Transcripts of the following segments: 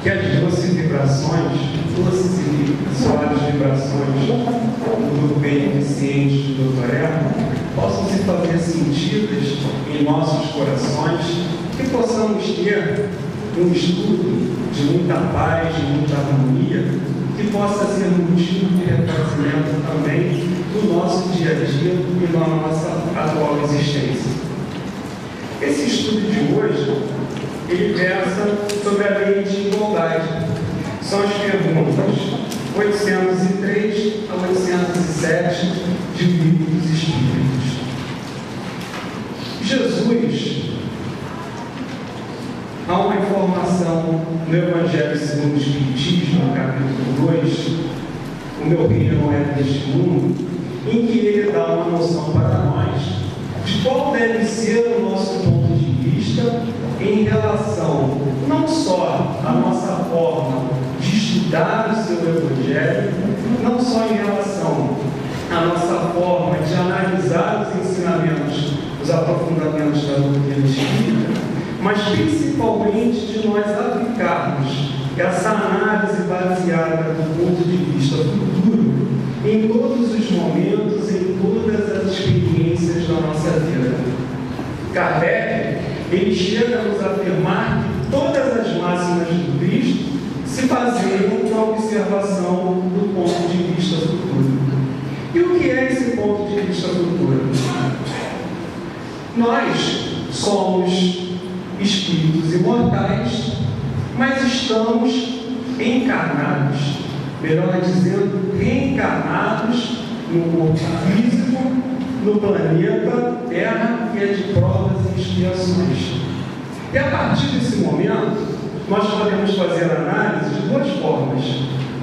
que as doces e suaves vibrações do grupo beneficente do Dr. Herman possam se fazer sentidas em nossos corações, que possamos ter um estudo de muita paz, de muita harmonia, que possa ser motivo de refazimento também do nosso dia a dia e da nossa atual existência. Esse estudo de hoje, ele versa sobre a lei de igualdade. São as perguntas 803 a 807 de Livro dos Espíritos. Jesus, há uma informação no Evangelho segundo o Espiritismo, no capítulo 2, o meu reino não é deste mundo, em que ele dá uma noção para nós de qual deve ser o nosso ponto de vista em relação não só à nossa forma de estudar o seu Evangelho, não só em relação à nossa forma de analisar os ensinamentos, os aprofundamentos da doutrina espírita, mas principalmente de nós aplicarmos essa análise baseada do ponto de vista futuro em todos os momentos, em todas as experiências da nossa vida. Kardec, ele chega a nos afirmar que todas as máximas do Cristo se baseiam na observação do ponto de vista futuro. E o que é esse ponto de vista futuro? Nós somos espíritos imortais, mas estamos encarnados, melhor dizendo, reencarnados no corpo físico, no planeta Terra, que é de provas e expiações. E a partir desse momento, nós podemos fazer análise de duas formas.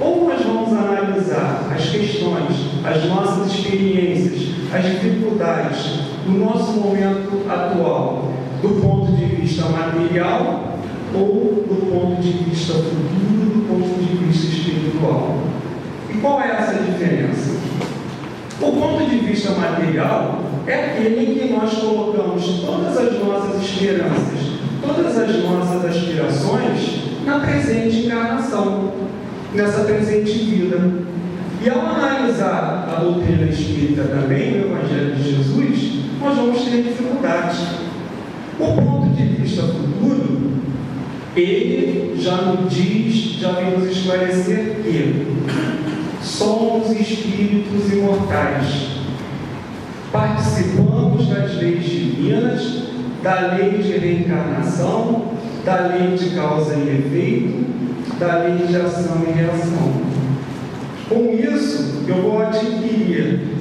Ou nós vamos analisar as questões, as nossas experiências, as dificuldades do nosso momento atual, do ponto de vista material ou do ponto de vista futuro, do ponto de vista espiritual. E qual é essa diferença? O ponto de vista material é aquele em que nós colocamos todas as nossas esperanças, todas as nossas aspirações na presente encarnação, nessa presente vida. E ao analisar a doutrina espírita também, no Evangelho de Jesus, nós vamos ter dificuldades. O ponto de vista futuro, ele já nos diz, já vem nos esclarecer que somos espíritos imortais. Participamos das leis divinas, da lei de reencarnação, da lei de causa e efeito, da lei de ação e reação. Com isso, eu vou adquirir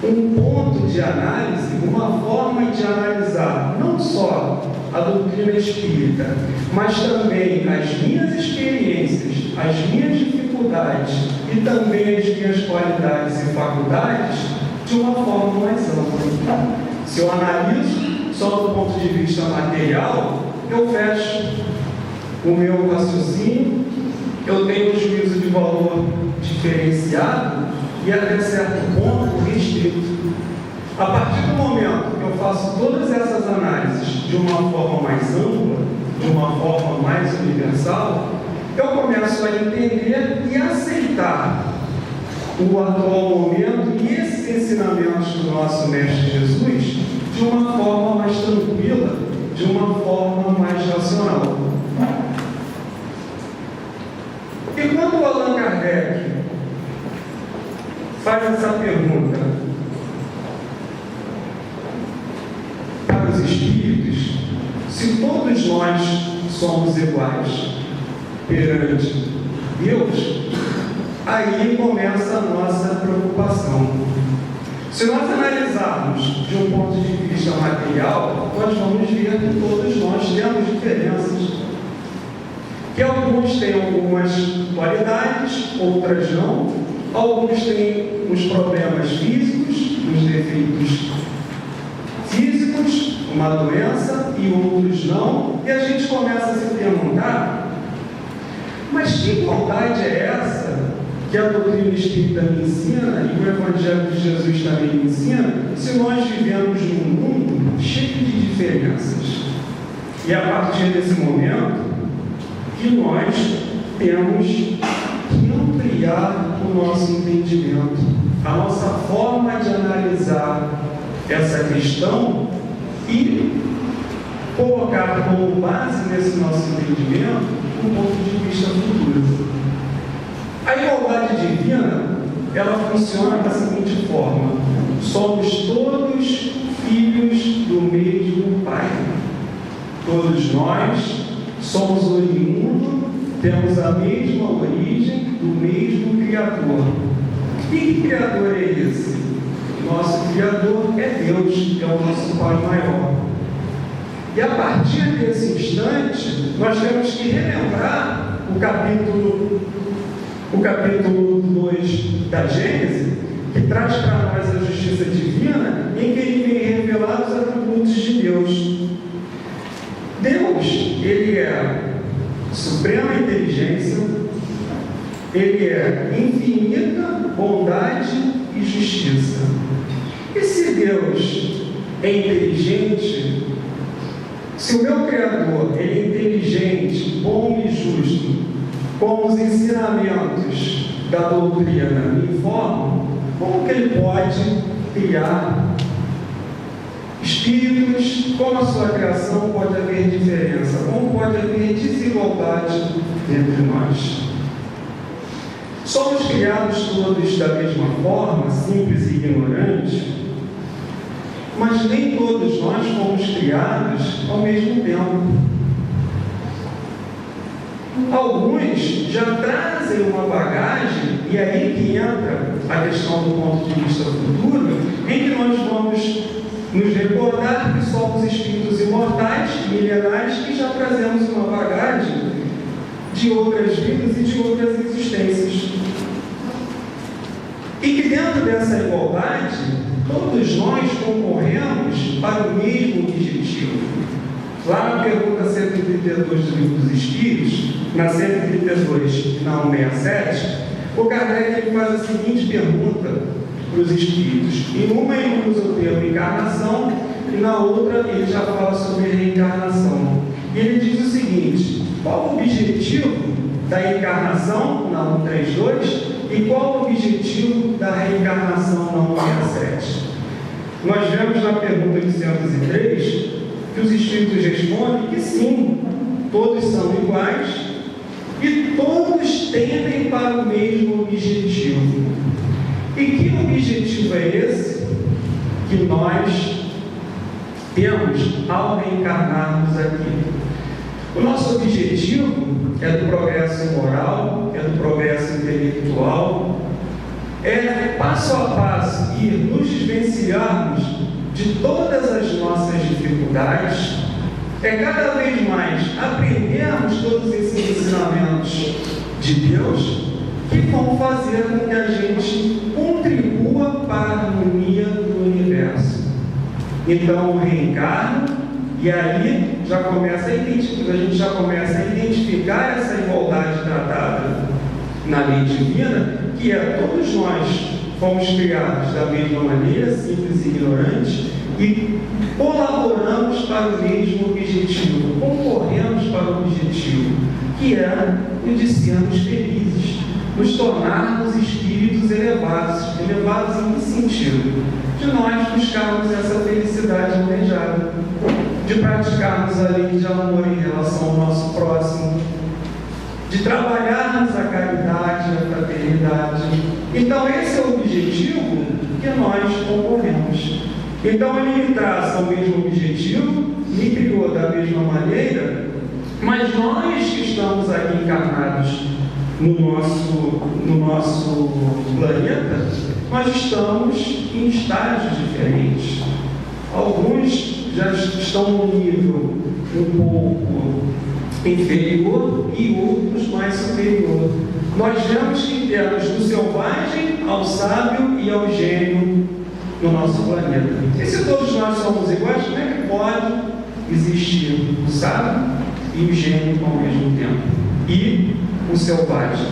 um ponto de análise, uma forma de analisar não só a doutrina espírita, mas também as minhas experiências, as minhas dificuldades e também as minhas qualidades e faculdades de uma forma mais ampla. Se eu analiso só do ponto de vista material, eu fecho o meu raciocínio, eu tenho um juízo de valor diferenciado e até certo ponto restrito. A partir do momento que eu faço todas essas análises de uma forma mais ampla, de uma forma mais universal, eu começo a entender e aceitar o atual momento e esses ensinamentos do nosso Mestre Jesus de uma forma mais tranquila, de uma forma mais racional. E quando o Allan Kardec faz essa pergunta para os espíritos, se todos nós somos iguais perante Deus, aí começa a nossa preocupação. Se nós analisarmos de um ponto de vista material, nós vamos ver que todos nós temos diferenças. Que alguns têm algumas qualidades, outras não. Alguns têm os problemas físicos, os defeitos físicos, uma doença, e outros não. E a gente começa a se perguntar, mas que igualdade é essa que a doutrina espírita me ensina e o Evangelho de Jesus também me ensina, se nós vivemos num mundo cheio de diferenças? E a partir desse momento, que nós temos que ampliar o nosso entendimento, a nossa forma de analisar essa questão e colocar como base nesse nosso entendimento um ponto de vista futuro. A igualdade divina, ela funciona da seguinte forma: somos todos filhos do mesmo Pai. Todos nós somos oriundos, temos a mesma origem do mesmo Criador. E que Criador é esse? Nosso Criador é Deus, que é o nosso Pai maior. E a partir desse instante, nós temos que relembrar o capítulo 2 da Gênesis, que traz para nós a justiça divina, em que ele vem revelar os atributos de Deus. Deus, ele é suprema inteligência, ele é infinita bondade e justiça. E se Deus é inteligente, se o meu Criador ele é inteligente, bom e justo, como os ensinamentos da doutrina me informam, como que ele pode criar espíritos? Como a sua criação pode haver diferença? Como pode haver desigualdade entre nós? Somos criados todos da mesma forma, simples e ignorantes, mas nem todos nós fomos criados ao mesmo tempo. Alguns já trazem uma bagagem, e aí que entra a questão do ponto de vista futuro, em que nós vamos nos recordar que somos espíritos imortais, milenares, que já trazemos uma bagagem de outras vidas e de outras existências. E que dentro dessa igualdade, todos nós concorremos para o mesmo objetivo. Lá na pergunta 132 do Livro dos Espíritos, na 132 e na 167, o Kardec ele faz a seguinte pergunta para os espíritos. Em uma ele usa o termo encarnação e na outra ele já fala sobre reencarnação. E ele diz o seguinte: qual o objetivo da encarnação na 132 e qual o objetivo da reencarnação na 167? Nós vemos na pergunta 803 que os espíritos respondem que sim, todos são iguais e todos tendem para o mesmo objetivo. E que objetivo é esse que nós temos ao reencarnarmos aqui? O nosso objetivo é do progresso moral, é do progresso intelectual, é passo a passo ir nos desvencilharmos de todas as nossas dificuldades, é cada vez mais aprendermos todos esses ensinamentos de Deus que vão fazer com que a gente contribua para a harmonia do universo. Então, o reencarno, e aí já começa a gente já começa a identificar essa igualdade tratada na lei divina, que é todos nós fomos criados da mesma maneira, simples e ignorantes, e colaboramos para o mesmo objetivo, concorremos para o objetivo, que é o de sermos felizes, nos tornarmos espíritos elevados. Elevados em que sentido? De nós buscarmos essa felicidade almejada, de praticarmos a lei de amor em relação ao nosso próximo, de trabalharmos a caridade, a fraternidade. Então esse é o objetivo que nós concorremos. Então ele me traça o mesmo objetivo, me criou da mesma maneira, mas nós que estamos aqui encarnados no nosso planeta, nós estamos em estágios diferentes. Alguns já estão num nível um pouco inferior e outros mais superior. Nós vemos que temos do selvagem ao sábio e ao gênio no nosso planeta. E se todos nós somos iguais, como é que pode existir o sábio e o gênio ao mesmo tempo? E o selvagem?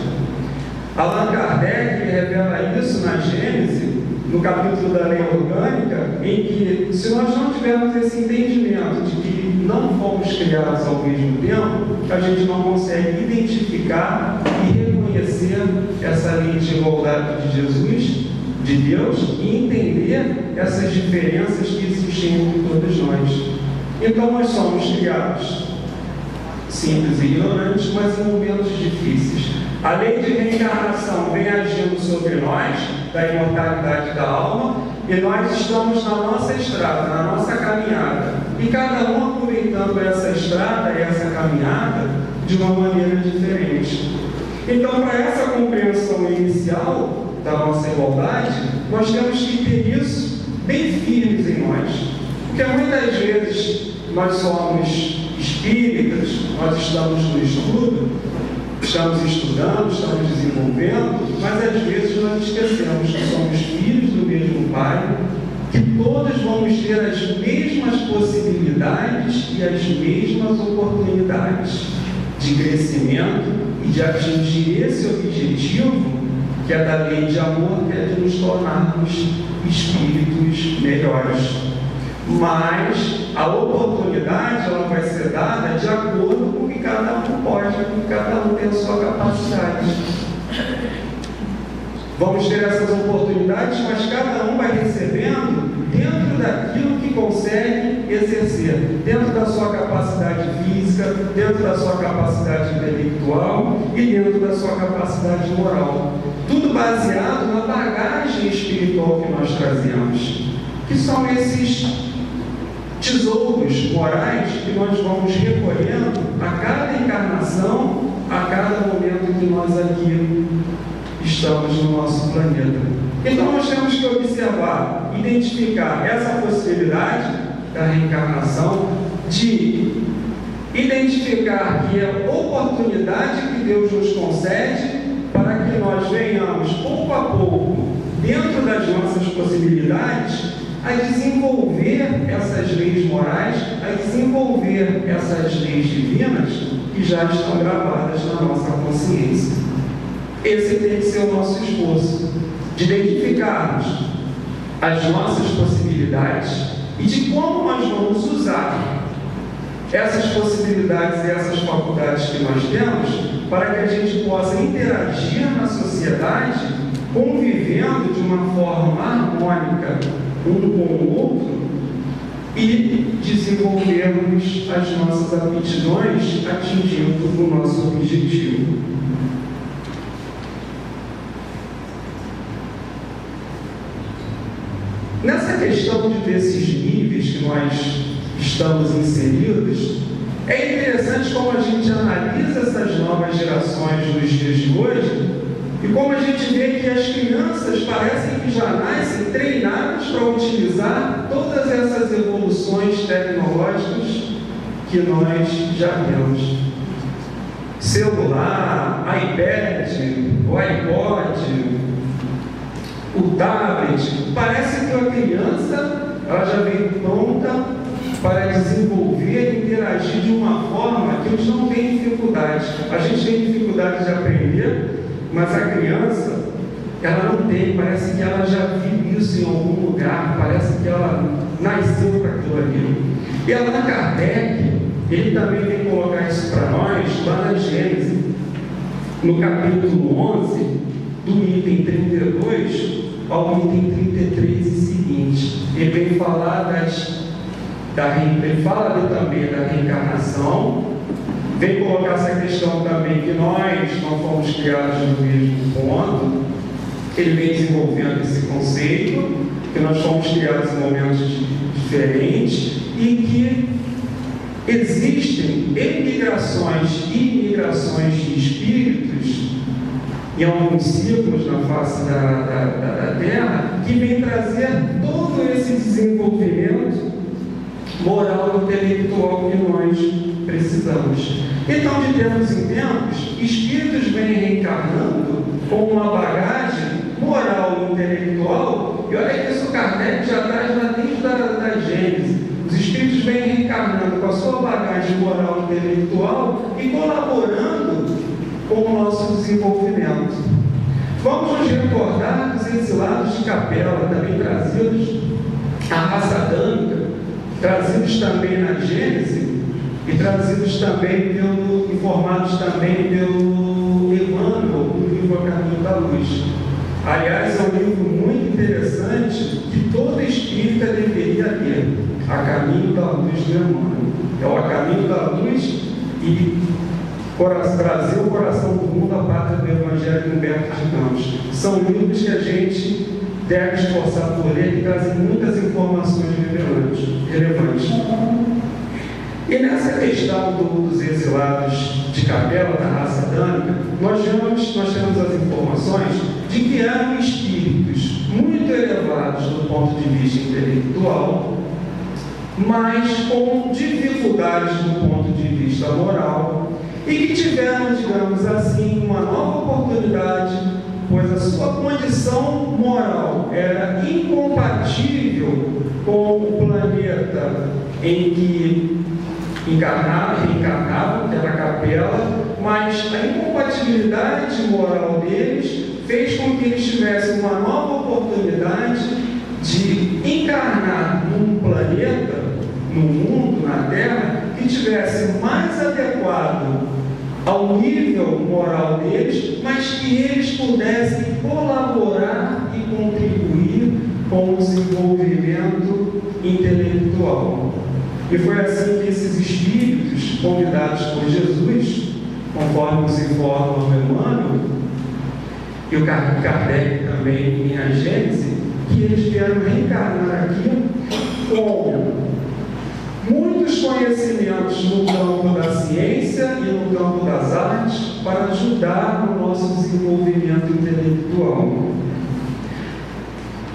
Allan Kardec revela isso na Gênesis, no capítulo da lei orgânica, em que, se nós não tivermos esse entendimento de que não fomos criados ao mesmo tempo, a gente não consegue identificar e reconhecer essa lei de igualdade de Jesus, de Deus, e entender essas diferenças que existem entre todos nós. Então, nós somos criados simples e ignorantes, mas em momentos difíceis. A lei de reencarnação vem agindo sobre nós, da imortalidade da alma, e nós estamos na nossa estrada, na nossa caminhada. E cada um aproveitando essa estrada e essa caminhada de uma maneira diferente. Então, para essa compreensão inicial da nossa igualdade, nós temos que ter isso bem firmes em nós. Porque muitas vezes nós somos espíritas, nós estamos no estudo, estamos estudando, estamos desenvolvendo, mas às vezes nós esquecemos que somos filhos do mesmo Pai, que todos vamos ter as mesmas possibilidades e as mesmas oportunidades de crescimento e de atingir esse objetivo, que é da lei de amor, que é de nos tornarmos espíritos melhores. Mas a oportunidade ela vai ser dada de acordo com o que cada um pode, com o que cada um tem a sua capacidade. Vamos ter essas oportunidades, mas cada um vai recebendo dentro daquilo que consegue exercer, dentro da sua capacidade física, dentro da sua capacidade intelectual e dentro da sua capacidade moral. Tudo baseado na bagagem espiritual que nós trazemos, que são esses tesouros morais que nós vamos recolhendo a cada encarnação, a cada momento que nós aqui estamos no nosso planeta. Então nós temos que observar, identificar essa possibilidade da reencarnação, de identificar que é a oportunidade que Deus nos concede para que nós venhamos pouco a pouco, dentro das nossas possibilidades, a desenvolver essas leis morais, a desenvolver essas leis divinas que já estão gravadas na nossa consciência. Esse tem que ser o nosso esforço, de identificarmos as nossas possibilidades e de como nós vamos usar essas possibilidades e essas faculdades que nós temos para que a gente possa interagir na sociedade, convivendo de uma forma harmônica um com o outro e desenvolvermos as nossas aptidões atingindo o nosso objetivo. Nessa questão desses níveis que nós estamos inseridos, é interessante como a gente analisa essas novas gerações nos dias de hoje e como a gente vê que as crianças parecem que já nascem treinadas para utilizar todas essas evoluções tecnológicas que nós já temos. Celular, iPad, o iPod, o tablet, parece que a criança ela já vem pronta para desenvolver e interagir de uma forma que eles não têm dificuldade. A gente tem dificuldade de aprender, mas a criança, ela não tem, parece que ela já viu isso em algum lugar, parece que ela nasceu para aquilo ali. E Allan Kardec, ele também vem colocar isso para nós, lá na Gênesis, no capítulo 11, do item 32 ao item 33 e seguinte. Ele vem falar ele fala também da reencarnação, vem colocar essa questão também que nós não fomos criados no mesmo ponto. Ele vem desenvolvendo esse conceito, que nós fomos criados em momentos diferentes e que existem emigrações e imigrações de espíritos em alguns ciclos na face da Terra, que vem trazer todo esse desenvolvimento moral e intelectual que nós precisamos. Então, de tempos em tempos, espíritos vêm reencarnando com uma bagagem moral e intelectual, e olha que isso Kardec já traz lá desde da Gênesis. Os espíritos vêm reencarnando com a sua bagagem moral e intelectual e colaborando com o nosso desenvolvimento. Vamos nos recordar dos os exilados de Capela, também trazidos à raça adâmica, trazidos também na Gênese e trazidos também informados também pelo Emmanuel, no livro A Caminho da Luz. Aliás, é um livro muito interessante que todo espírita deveria ler, A Caminho da Luz do Emmanuel. É o A Caminho da Luz e Trazer o Coração do Mundo à Pátria do Evangelho de Humberto de Campos. São livros que a gente deve esforçar por ler, que trazem muitas informações relevantes. E nessa questão dos exilados de Capela, da raça adâmica, nós temos as informações de que eram espíritos muito elevados do ponto de vista intelectual, mas com dificuldades do ponto de vista moral, e que tiveram, digamos assim, uma nova oportunidade, pois a sua condição moral era incompatível com o planeta em que reencarnavam, que era a Capela, mas a incompatibilidade moral deles fez com que eles tivessem uma nova oportunidade de encarnar num planeta, no mundo, na Terra, que tivesse mais adequado ao nível moral deles, mas que eles pudessem colaborar e contribuir com o desenvolvimento intelectual. E foi assim que esses espíritos, convidados por Jesus, conforme nos informa o Emmanuel, e o Kardec também em A Gênese, que eles vieram reencarnar aqui com muitos conhecimentos no campo da ciência e no campo das artes para ajudar no nosso desenvolvimento intelectual.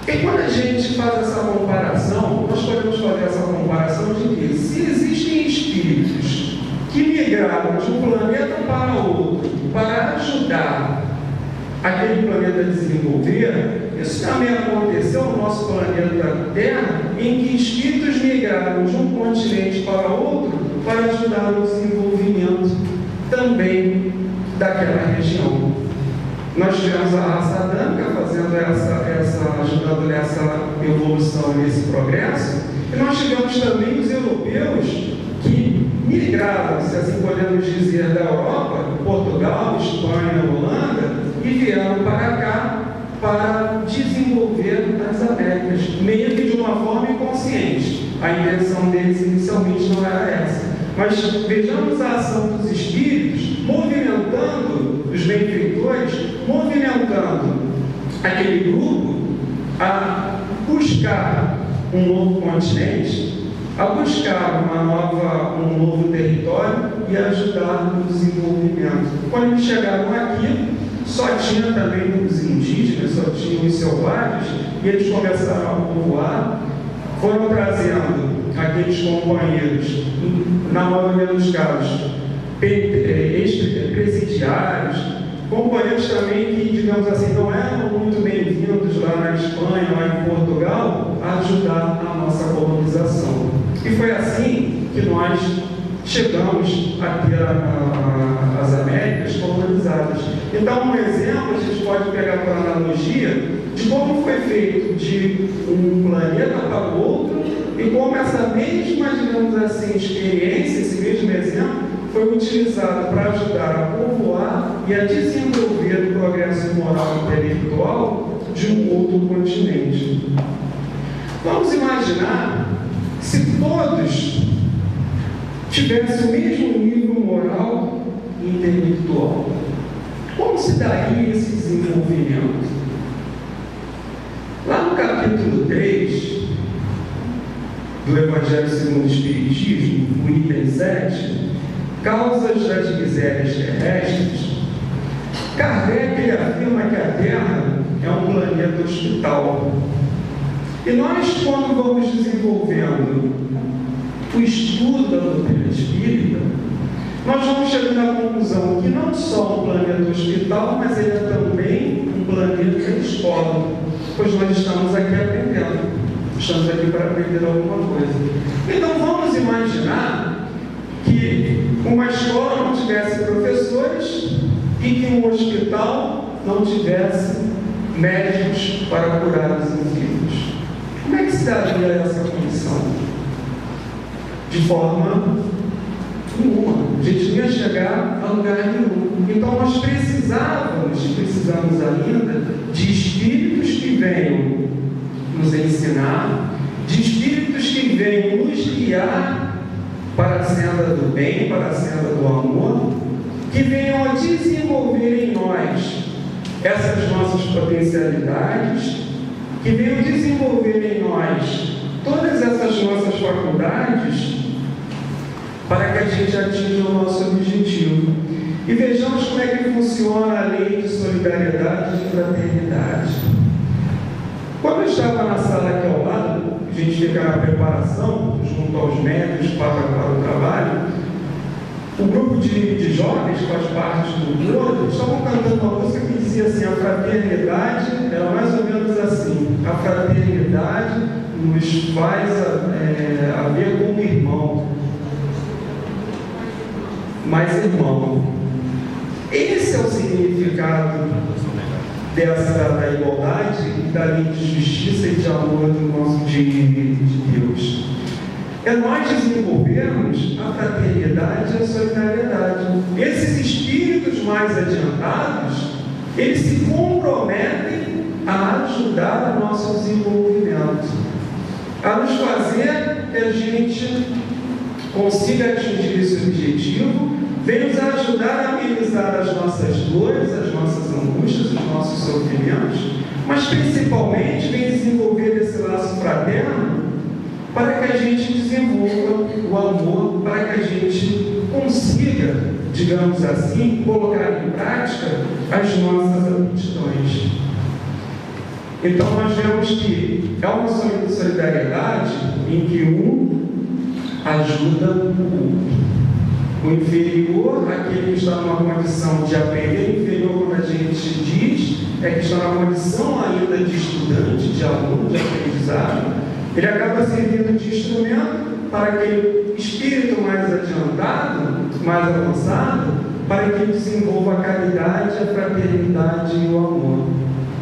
E quando a gente faz essa comparação, nós podemos fazer essa comparação de que se existem espíritos que migraram de um planeta para outro para ajudar aquele planeta a desenvolver, isso também aconteceu no nosso planeta Terra, em que espíritos migraram de um continente para outro para ajudar no desenvolvimento também daquela região. Nós tivemos a raça adâmica fazendo ajudando nessa evolução, nesse progresso, e nós tivemos também os europeus que migraram, se assim podemos dizer, da Europa, Portugal, Espanha, Holanda, e vieram para cá para desenvolver as Américas, meio que de uma forma inconsciente. A intenção deles inicialmente não era essa. Mas vejamos a ação dos espíritos movimentando os benfeitores, movimentando aquele grupo a buscar um novo continente, a buscar um novo território e ajudar no desenvolvimento. Quando eles chegaram aqui, só tinha também os indígenas, só tinha os selvagens, e eles começaram a povoar, foram trazendo aqueles companheiros, na maioria dos casos, presidiários, companheiros também que, digamos assim, não eram muito bem-vindos lá na Espanha, lá em Portugal, a ajudar a nossa colonização. E foi assim que nós chegamos a ter as Américas colonizadas. Então, um exemplo, a gente pode pegar por analogia de como foi feito de um planeta para o outro e como essa mesma, digamos assim, experiência, esse mesmo exemplo, foi utilizado para ajudar a povoar e a desenvolver o progresso moral e intelectual de um outro continente. Vamos imaginar se todos tivessem o mesmo nível moral e intelectual. Como se daria esse desenvolvimento? Lá no capítulo 3 do Evangelho segundo o Espiritismo, no item 7, Causas das Misérias Terrestres, Kardec afirma que a Terra é um planeta hospital. E nós, quando vamos desenvolvendo o estudo da doutrina espírita, nós vamos chegando à conclusão que não só um planeta hospital, mas ele é também um planeta escola, pois nós estamos aqui aprendendo, estamos aqui para aprender alguma coisa. Então vamos imaginar que uma escola não tivesse professores e que um hospital não tivesse médicos para curar os enfermos. Como é que se daria essa condição? De forma nenhuma. A gente não ia chegar a lugar nenhum. Então nós precisamos ainda de espíritos que venham nos ensinar, de espíritos que venham nos guiar para a senda do bem, para a senda do amor, que venham a desenvolver em nós essas nossas potencialidades, que venham desenvolver em nós todas essas nossas faculdades, para que a gente atinja o nosso objetivo. E vejamos como é que funciona a lei de solidariedade e de fraternidade. Quando eu estava na sala aqui ao lado, a gente fica na preparação, junto aos médicos para o trabalho, o grupo de jovens que faz parte do grupo estavam cantando uma música que dizia assim: a fraternidade era mais ou menos assim: a fraternidade nos faz a ver como irmão, mais irmão. Esse é o significado da igualdade e da lei de justiça e de amor de Deus. É nós desenvolvermos a fraternidade e a solidariedade. Esses espíritos mais adiantados, eles se comprometem a ajudar o nosso desenvolvimento, a nos fazer que a gente consiga atingir esse objetivo, vem nos ajudar a amenizar as nossas dores, as nossas angústias, os nossos sofrimentos, mas principalmente vem desenvolver esse laço fraterno para que a gente desenvolva o amor, para que a gente consiga, digamos assim, colocar em prática as nossas aptidões. Então nós vemos que é uma solidariedade em que um ajuda o outro. O inferior, aquele que está numa condição de aprender, inferior, quando a gente diz, é que está numa condição ainda de estudante, de aluno, de aprendizado, ele acaba servindo de instrumento para aquele espírito mais adiantado, mais avançado, para que ele desenvolva a caridade, a fraternidade e o amor.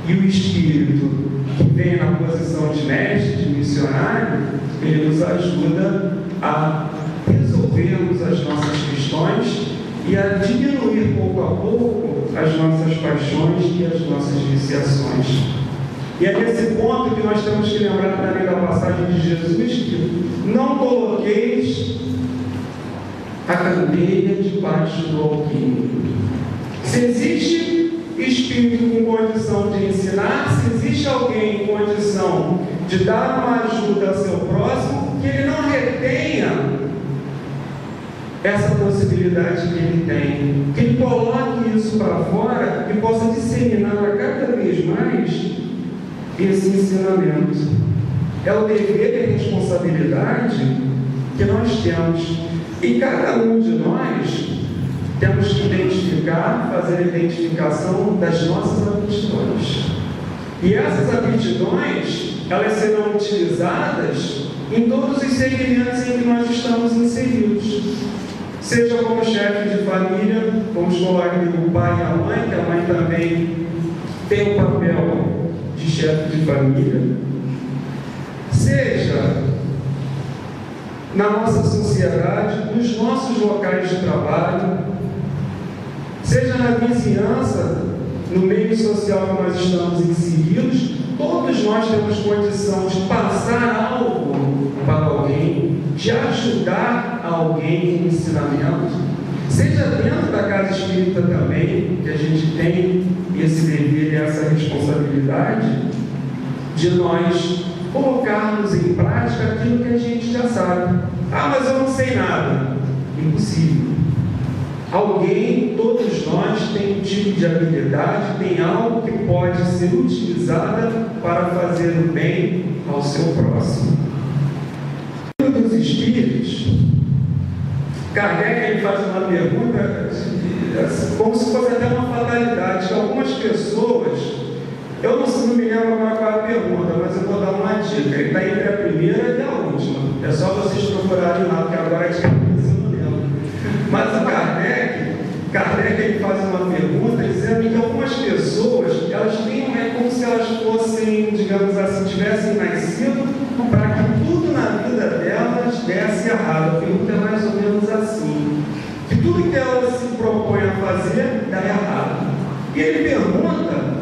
E o espírito que vem na posição de mestre, de missionário, ele nos ajuda a resolvermos as nossas questões e a diminuir pouco a pouco as nossas paixões e as nossas viciações. E é nesse ponto que nós temos que lembrar também da passagem de Jesus, que não coloqueis a candeia debaixo do alqueire. Se existe espírito com condição de ensinar, se existe alguém em condição de dar uma ajuda ao seu próximo, que ele não retenha essa possibilidade que ele tem, que ele coloque isso para fora e possa disseminar a cada vez mais esse ensinamento. É o dever e a responsabilidade que nós temos. E cada um de nós temos que identificar, fazer a identificação das nossas aptidões. E essas aptidões, elas serão utilizadas em todos os segmentos em que nós estamos inseridos. Seja como chefe de família, vamos colocar aqui o pai e a mãe, que a mãe também tem o papel de chefe de família. Seja na nossa sociedade, nos nossos locais de trabalho, seja na vizinhança, no meio social que nós estamos inseridos, todos nós temos condição de passar algo para alguém, de ajudar alguém com ensinamento, seja dentro da casa espírita também, que a gente tem esse dever e essa responsabilidade de nós colocarmos em prática aquilo que a gente já sabe. Ah, mas eu não sei nada. Impossível. Alguém, todos nós, tem um tipo de habilidade, tem algo que pode ser utilizada para fazer o bem ao seu próximo. Dos espíritos, Kardec ele faz uma pergunta como se fosse até uma fatalidade, que algumas pessoas, eu não me lembro agora qual é a pergunta, mas eu vou dar uma dica, ele está entre a primeira e a última, é só vocês procurarem lá, porque agora é de cabeça eu não lembro. Mas o Kardec ele faz uma pergunta dizendo que algumas pessoas, elas têm, é como se tudo na vida delas desse errado. A pergunta é mais ou menos assim: que tudo que elas se propõem a fazer dá errado. E ele pergunta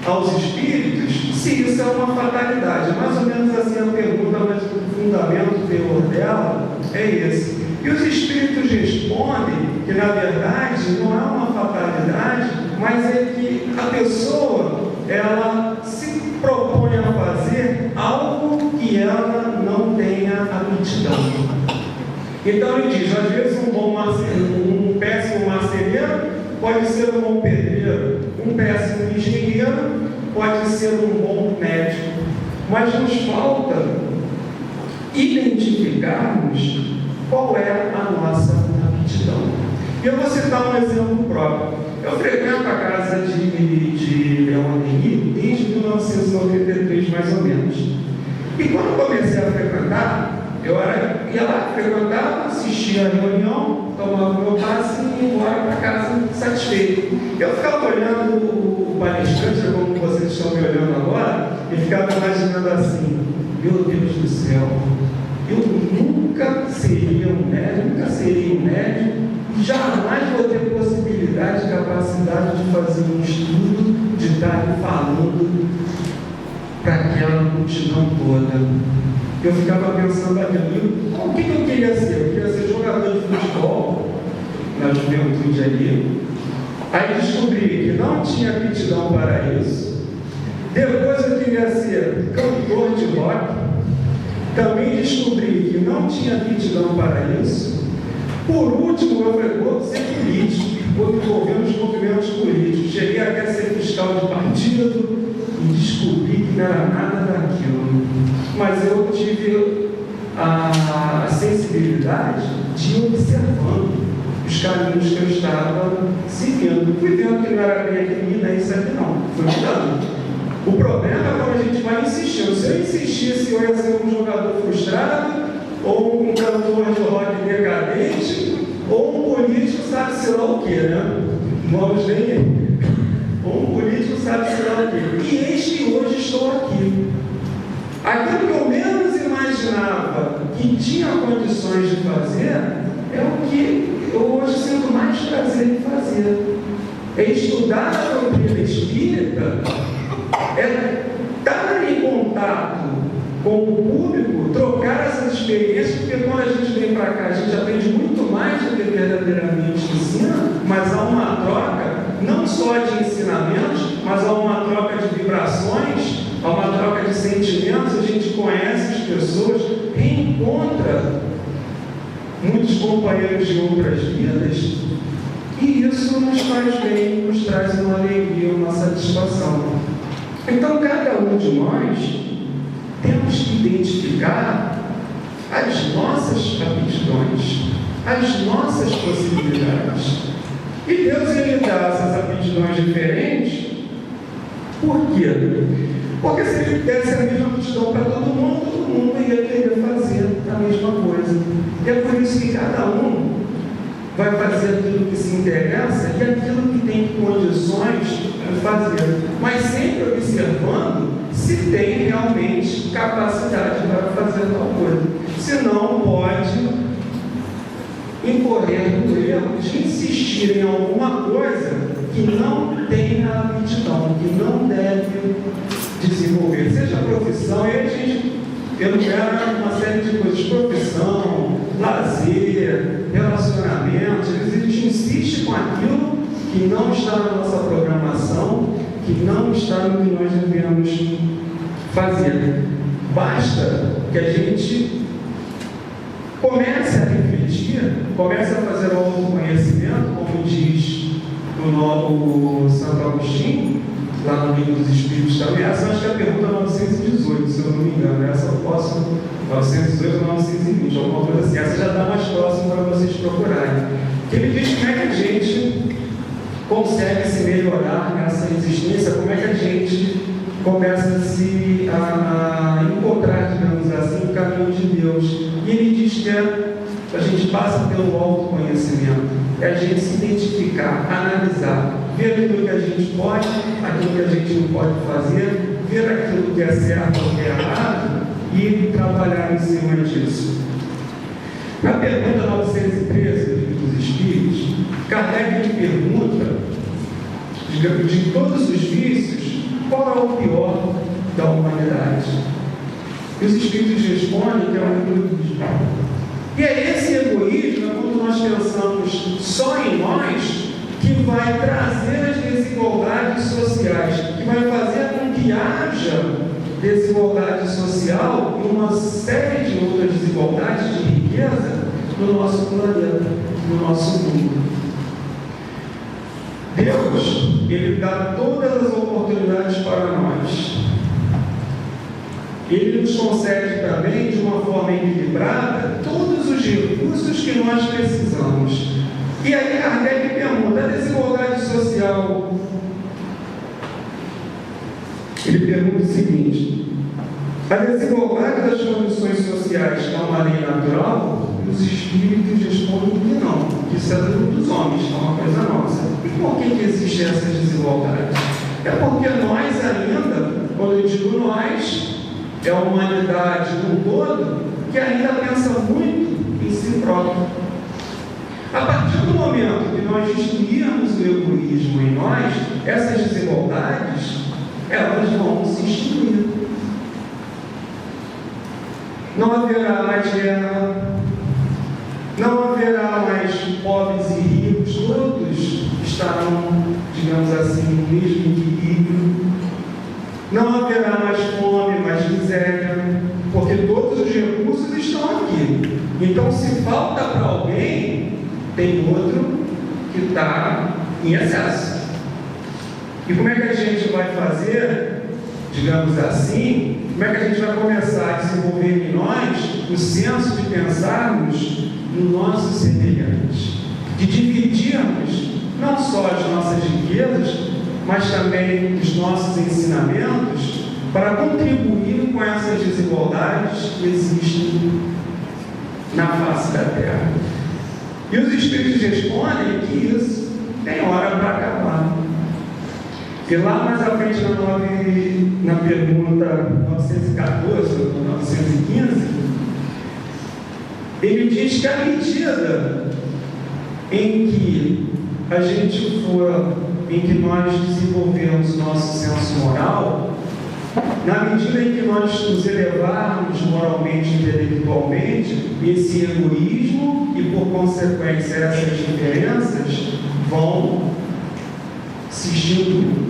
aos espíritos se isso é uma fatalidade. Mais ou menos assim a pergunta, mas o fundamento, o teor dela é esse. E os espíritos respondem que, na verdade, não é uma fatalidade, mas é que a pessoa, ela se propõe a fazer algo que ela não tenha aptidão. Então ele diz, às vezes um péssimo marceneiro pode ser um bom pedreiro, um péssimo engenheiro pode ser um bom médico, mas nos falta identificarmos qual é a nossa aptidão. E eu vou citar um exemplo próprio. Eu frequento a casa de Leon Denis desde 1993, mais ou menos. E quando eu comecei a frequentar, eu ia lá, frequentava, assistia a reunião, tomava meu passe e ia embora para casa satisfeito. Eu ficava olhando o palestrante, como vocês estão me olhando agora, e ficava imaginando assim: meu Deus do céu, eu nunca seria um médico, e jamais vou ter possibilidade, capacidade de fazer um estudo, de estar falando para aquela multidão toda. Eu ficava pensando ali, o que eu queria ser? Eu queria ser jogador de futebol, na juventude ali. Aí descobri que não tinha aptidão para isso. Depois eu queria ser cantor de rock. Também descobri que não tinha aptidão para isso. Por último, eu vou ser político, vou me envolver nos movimentos políticos. Cheguei até a ser fiscal de partido e descobri que não era nada daquilo. Mas eu tive a sensibilidade de ir observando os caminhos que eu estava seguindo. Fui vendo que não era bem aqui, nem isso aqui não. Fui mudando. O problema é quando a gente vai insistindo. Se eu insistisse, eu ia ser um jogador frustrado, ou um cantor de rock decadente, ou um político sabe-se lá o quê, né? Vamos ver. Ou um político sabe-se lá o quê. E eis que hoje estou aqui. Aquilo que eu menos imaginava que tinha condições de fazer, é o que eu hoje sinto mais prazer em fazer. É estudar a doutrina espírita, é estar em contato com o público, trocar essas experiências, porque quando a gente vem para cá, a gente aprende muito mais do que verdadeiramente ensina, mas há uma troca, não só de ensinamentos, mas há uma troca de vibrações, há uma troca de sentimentos, a gente conhece as pessoas, reencontra muitos companheiros de outras vidas, e isso nos faz bem, nos traz uma alegria, uma satisfação. Então, cada um de nós temos que identificar as nossas aptidões, as nossas possibilidades. E Deus, Ele dá essas aptidões diferentes. Por quê? Porque se Ele desse a mesma aptidão para todo mundo ia querer fazer a mesma coisa. E é por isso que cada um vai fazer aquilo que se interessa e aquilo que tem condições de fazer, mas sempre observando se tem realmente capacidade para fazer tal coisa. Senão pode incorrer no erro de insistir em alguma coisa que não tem a aptidão, que não deve desenvolver. Seja profissão, e aí a gente enumera uma série de coisas: profissão, lazer, relacionamento. A gente insiste com aquilo que não está na nossa programação, que não está no que nós devemos fazer. Basta que a gente comece a refletir, comece a fazer o autoconhecimento, como diz o novo Santo Agostinho, lá no Livro dos Espíritos também. Essa acho que é a pergunta 918, se eu não me engano. Essa eu posso, 918 ou 920, alguma coisa assim. Essa já está mais próxima para vocês procurarem. Ele diz como é que a gente consegue se melhorar nessa existência, como é que a gente começa a encontrar, digamos assim, o caminho de Deus. E ele diz que a gente passa pelo autoconhecimento, é a gente se identificar, analisar, ver aquilo que a gente pode, aquilo que a gente não pode fazer, ver aquilo que é certo ou que é errado, e trabalhar em cima disso. Na pergunta 913 do Livro dos Espíritos, Kardec pergunta, de todos os vícios, qual é o pior da humanidade? E os Espíritos respondem que é o egoísmo. E é esse egoísmo, quando nós pensamos só em nós, que vai trazer as desigualdades sociais, que vai fazer com que haja desigualdade social e uma série de outras desigualdades de riqueza no nosso planeta, no nosso mundo. Deus, Ele dá todas as oportunidades para nós. Ele nos concede também, de uma forma equilibrada, todos os recursos que nós precisamos. E aí Kardec pergunta, a desigualdade social. Ele pergunta o seguinte: a desigualdade das condições sociais é uma lei natural? E os espíritos respondem que não, que isso é dos homens, é uma coisa nossa. E por que existem essas desigualdades? É porque nós ainda, quando eu digo nós, é a humanidade no todo, que ainda pensa muito em si próprio. A partir do momento que nós destruirmos o egoísmo em nós, essas desigualdades, elas vão se extinguir. Não haverá mais guerra, não haverá mais pobres e ricos, todos estarão, digamos assim, no mesmo equilíbrio. Não haverá mais fome, mais miséria, porque todos os recursos estão aqui. Então, se falta para alguém, tem outro que está em excesso. E como é que a gente vai fazer, digamos assim, como é que a gente vai começar a desenvolver em nós o senso de pensarmos no nosso semelhante, de dividirmos não só as nossas riquezas, mas também os nossos ensinamentos para contribuir com essas desigualdades que existem na face da Terra. E os Espíritos respondem que isso tem hora para acabar. E lá mais à frente, na pergunta 914 ou 915, ele diz que à medida em que a gente for, em que nós desenvolvemos nosso senso moral, na medida em que nós nos elevarmos moralmente e intelectualmente, esse egoísmo e, por consequência, essas diferenças vão se extinguir.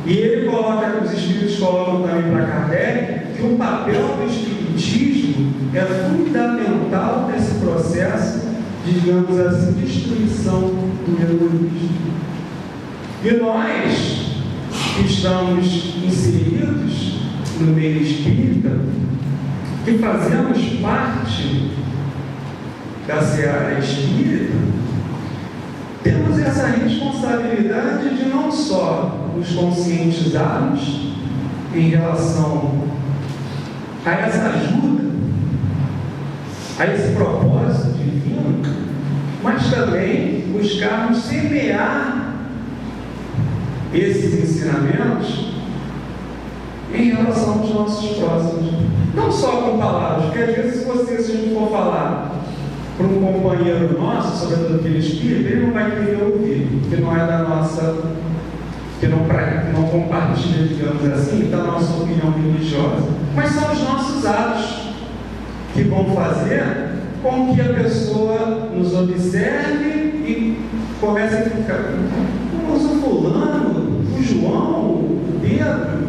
E ele coloca, os Espíritos colocam também para Kardec, que o papel do Espiritismo é fundamental nesse processo de, digamos assim, destruição do egoísmo. E nós, que estamos inseridos no meio espírita, que fazemos parte da seara espírita, temos essa responsabilidade de não só nos conscientizarmos em relação a essa ajuda, a esse propósito divino, mas também buscarmos semear esses ensinamentos em relação aos nossos próximos. Não só com palavras, porque às vezes se a gente for falar para um companheiro nosso sobre a doutrina espírita, ele não vai querer ouvir, que não é da nossa, que não compartilha, digamos assim, da nossa opinião religiosa. Mas são os nossos atos que vão fazer com que a pessoa nos observe e comece a ficar, mas o fulano, o João, o Pedro,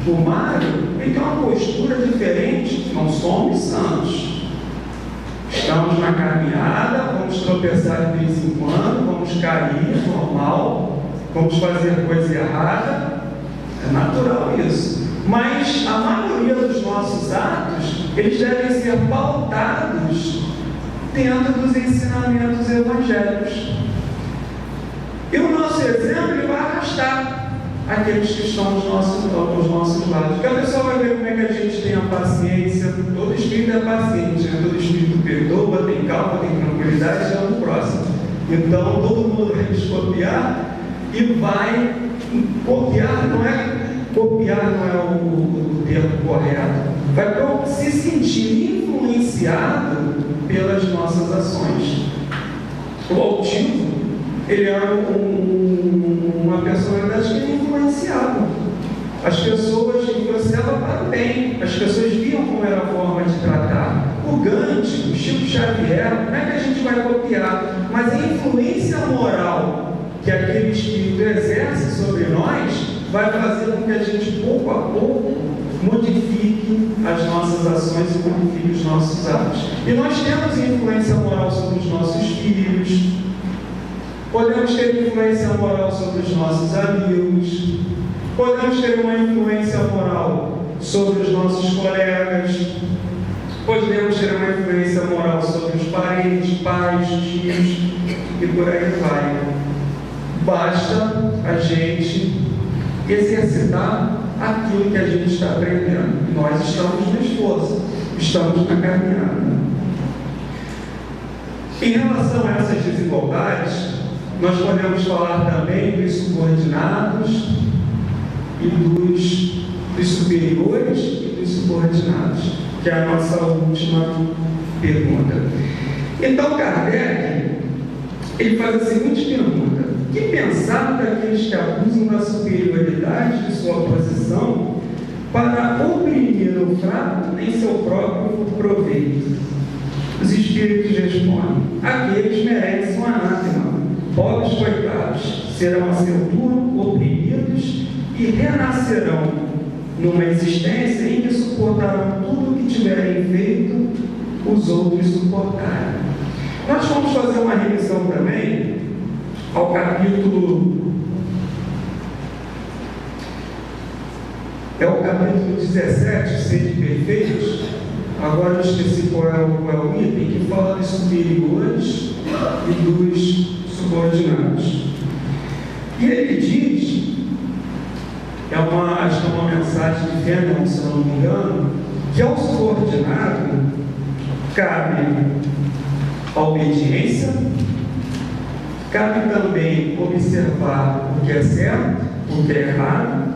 o Mário, ele tem uma postura diferente. Não somos santos. Estamos na caminhada, vamos tropeçar de vez em quando, vamos cair, normal, vamos fazer coisa errada, é natural isso. Mas a maioria dos nossos atos, eles devem ser pautados dentro dos ensinamentos evangélicos. E o nosso exemplo ele vai arrastar aqueles que estão aos nossos lados. Porque a pessoa vai ver como é que a gente tem a paciência. Todo espírito é paciente, né? Todo espírito perdoa, tem calma, tem tranquilidade, é o próximo. Então todo mundo vai nos copiar e vai copiar, não é copiar não é o termo correto, vai se sentir influenciado pelas nossas ações. O altivo, ele era uma personalidade que influenciava. As pessoas influenciavam para o bem, as pessoas viam como era a forma de tratar. O Gandhi, o Chico Xavier, não é que a gente vai copiar, mas a influência moral que aquele espírito exerce sobre nós vai fazer com que a gente, pouco a pouco, modifique as nossas ações e modifique os nossos atos. E nós temos influência moral sobre os nossos filhos, podemos ter influência moral sobre os nossos amigos, podemos ter uma influência moral sobre os nossos colegas, podemos ter uma influência moral sobre os parentes, pais, tios, e por aí vai. Basta a gente exercitar aquilo que a gente está aprendendo. Nós estamos no esforço, estamos na caminhada. Em relação a essas desigualdades, nós podemos falar também dos subordinados e dos superiores e dos subordinados, que é a nossa última pergunta. Então, Kardec, ele faz a seguinte pergunta: que pensar daqueles que abusam da superioridade de sua posição para oprimir o fraco em seu próprio proveito? Os espíritos respondem: aqueles merecem um anátema. Pobres coitados serão a seu turno oprimidos e renascerão numa existência em que suportarão tudo o que tiverem feito os outros suportarem. Nós vamos fazer uma revisão também ao capítulo 17, Sede Perfeitos. Agora eu esqueci qual é o item, que fala dos superiores e dos subordinados. E ele diz, acho que é uma mensagem de Fennel, se não me engano, que ao subordinado cabe a obediência, cabe também observar o que é certo, o que é errado,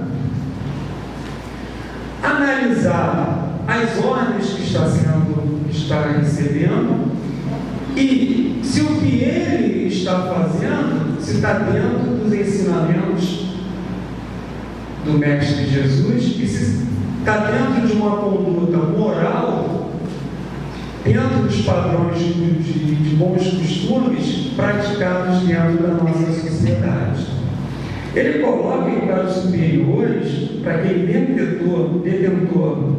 analisar as ordens que está recebendo e se o que ele está fazendo se está dentro dos ensinamentos do Mestre Jesus e se está dentro de uma conduta moral, dentro dos padrões de bons costumes praticados dentro da nossa sociedade. Ele coloca em para os superiores, para aquele detentor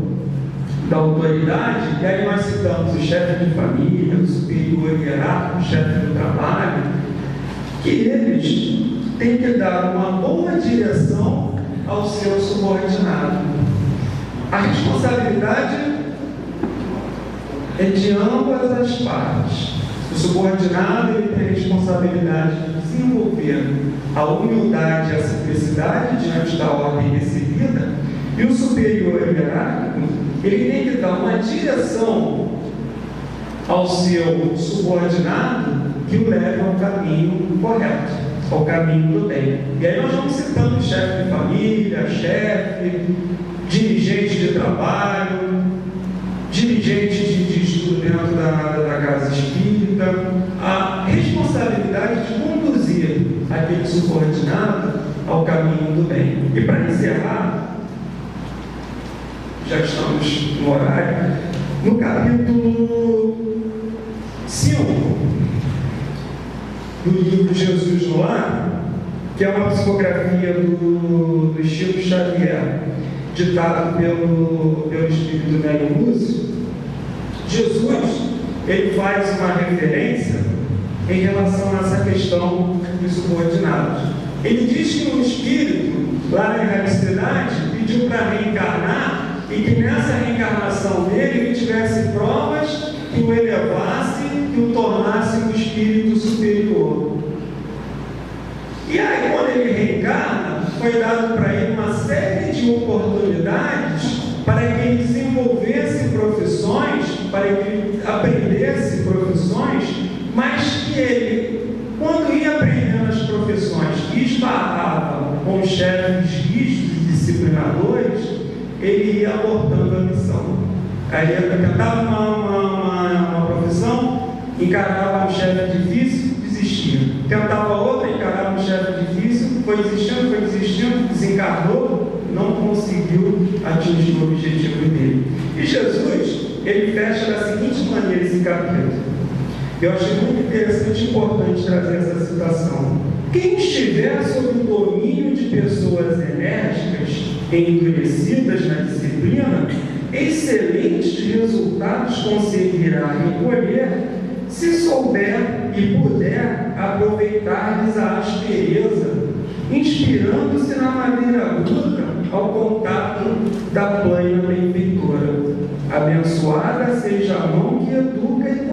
da autoridade, e aí nós citamos o chefe de família, o superior hierárquico, o chefe do trabalho, que eles têm que dar uma boa direção ao seu subordinado. A responsabilidade é de ambas as partes. O subordinado ele tem a responsabilidade de desenvolver a humildade e a simplicidade diante da ordem recebida, e o superior hierárquico ele tem que dar uma direção ao seu subordinado que o leve ao caminho correto, ao caminho do bem. E aí nós vamos citando chefe de família, chefe, dirigente de trabalho, dirigente de estudo dentro da casa espírita, a responsabilidade de conduzir aquele subordinado ao caminho do bem. E para encerrar, já estamos no horário, no capítulo 5 do livro Jesus no Lar, que é uma psicografia do Chico Xavier, ditado pelo Espírito Nélio Lúcio, Jesus ele faz uma referência em relação a essa questão dos subordinados. Ele diz que um espírito, lá na erradicidade, pediu para reencarnar e que nessa reencarnação dele ele tivesse provas que o elevasse, que o tornasse um espírito superior. E aí, quando ele reencarna, foi dado para ele uma série de oportunidades para que ele desenvolvesse profissões, para que ele aprendesse profissões, mas que ele, quando ia aprendendo as profissões e esbarrava com chefes rígidos, disciplinadores, ele ia abortando a missão. Aí ele tentava uma profissão, encarava um chefe difícil, desistia. Tentava outra, encarava um chefe difícil, foi desistindo, desencarnou, não conseguiu atingir o objetivo dele. E Jesus, ele fecha da seguinte maneira esse capítulo. Eu achei muito interessante e importante trazer essa citação. Quem estiver sob o domínio de pessoas enérgicas e endurecidas na disciplina, excelentes resultados conseguirá recolher se souber e puder aproveitar-lhes a aspereza, inspirando-se na maneira bruta ao contato da plena benfeitora. Abençoada seja a mão que educa e